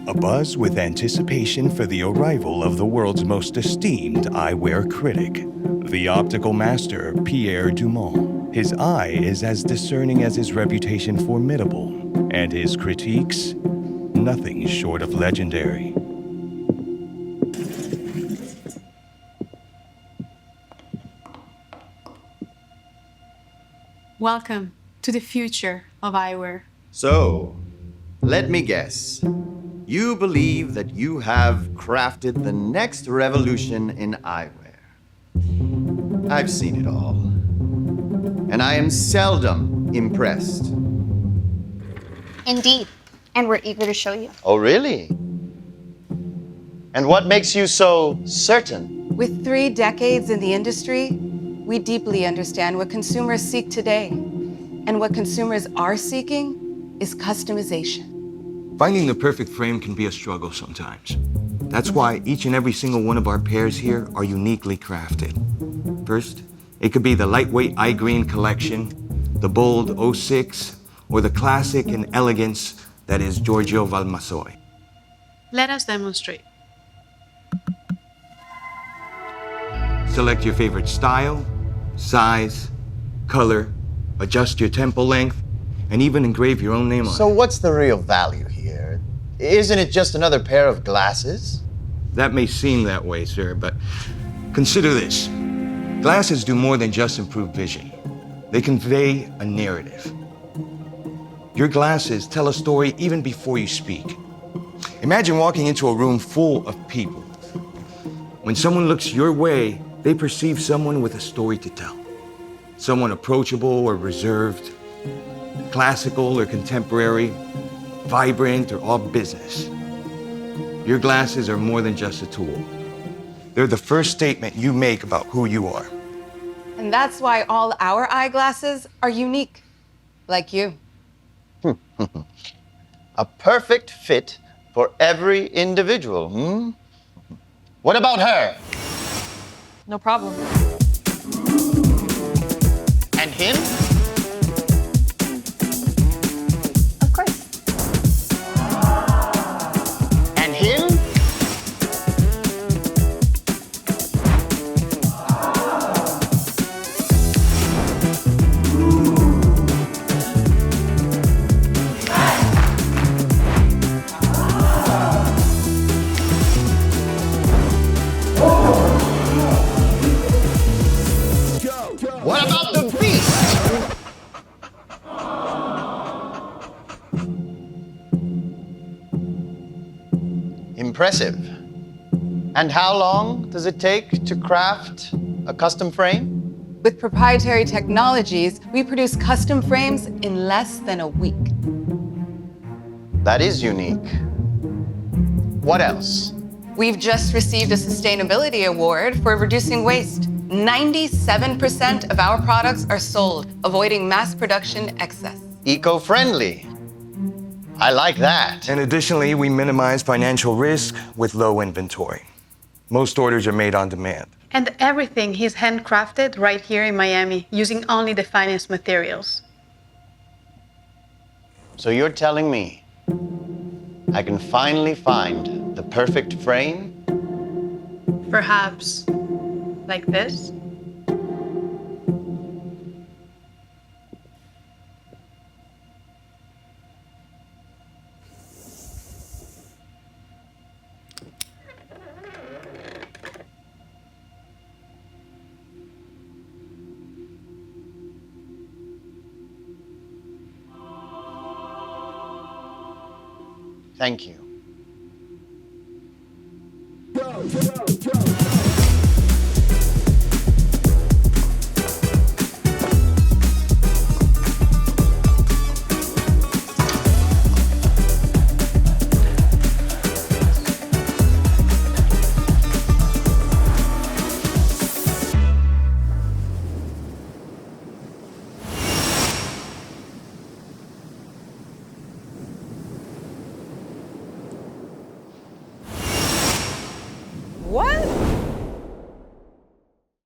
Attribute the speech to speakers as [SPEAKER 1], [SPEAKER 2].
[SPEAKER 1] Abuzz with anticipation for the arrival of the world's most esteemed eyewear critic, the optical master Pierre Dumont. His eye is as discerning as his reputation formidable, and his critiques, nothing short of legendary.
[SPEAKER 2] Welcome to the future of eyewear.
[SPEAKER 3] So, let me guess. You believe that you have crafted the next revolution in eyewear. I've seen it all. And I am seldom impressed.
[SPEAKER 4] Indeed. And we're eager to show you.
[SPEAKER 3] Oh, really? And what makes you so certain?
[SPEAKER 5] With 3 decades in the industry, we deeply understand what consumers seek today. And what consumers are seeking is customization.
[SPEAKER 6] Finding the perfect frame can be a struggle sometimes. That's why each and every single one of our pairs here are uniquely crafted. First, it could be the lightweight eye green collection, the bold 06, or the classic and elegance that is Giorgio Valmasoi.
[SPEAKER 2] Let us demonstrate.
[SPEAKER 6] Select your favorite style, size, color, adjust your temple length, and even engrave your own name on it.
[SPEAKER 3] So what's the real value here? Isn't it just another pair of glasses?
[SPEAKER 6] That may seem that way, sir, but consider this. Glasses do more than just improve vision. They convey a narrative. Your glasses tell a story even before you speak. Imagine walking into a room full of people. When someone looks your way, they perceive someone with a story to tell. Someone approachable or reserved, classical or contemporary, vibrant or all business. Your glasses are more than just a tool. They're the first statement you make about who you are.
[SPEAKER 5] And that's why all our eyeglasses are unique, like you.
[SPEAKER 3] A perfect fit for every individual, What about her?
[SPEAKER 5] No problem.
[SPEAKER 3] And him?
[SPEAKER 4] Of course.
[SPEAKER 3] And him? What about the beast? Impressive. And how long does it take to craft a custom frame?
[SPEAKER 5] With proprietary technologies, we produce custom frames in less than a week.
[SPEAKER 3] That is unique. What else?
[SPEAKER 5] We've just received a sustainability award for reducing waste. 97% of our products are sold, avoiding mass production excess.
[SPEAKER 3] Eco-friendly. I like that.
[SPEAKER 6] And additionally, we minimize financial risk with low inventory. Most orders are made on demand.
[SPEAKER 2] And everything is handcrafted right here in Miami, using only the finest materials.
[SPEAKER 3] So you're telling me I can finally find the perfect frame?
[SPEAKER 2] Perhaps like this?
[SPEAKER 3] Thank you.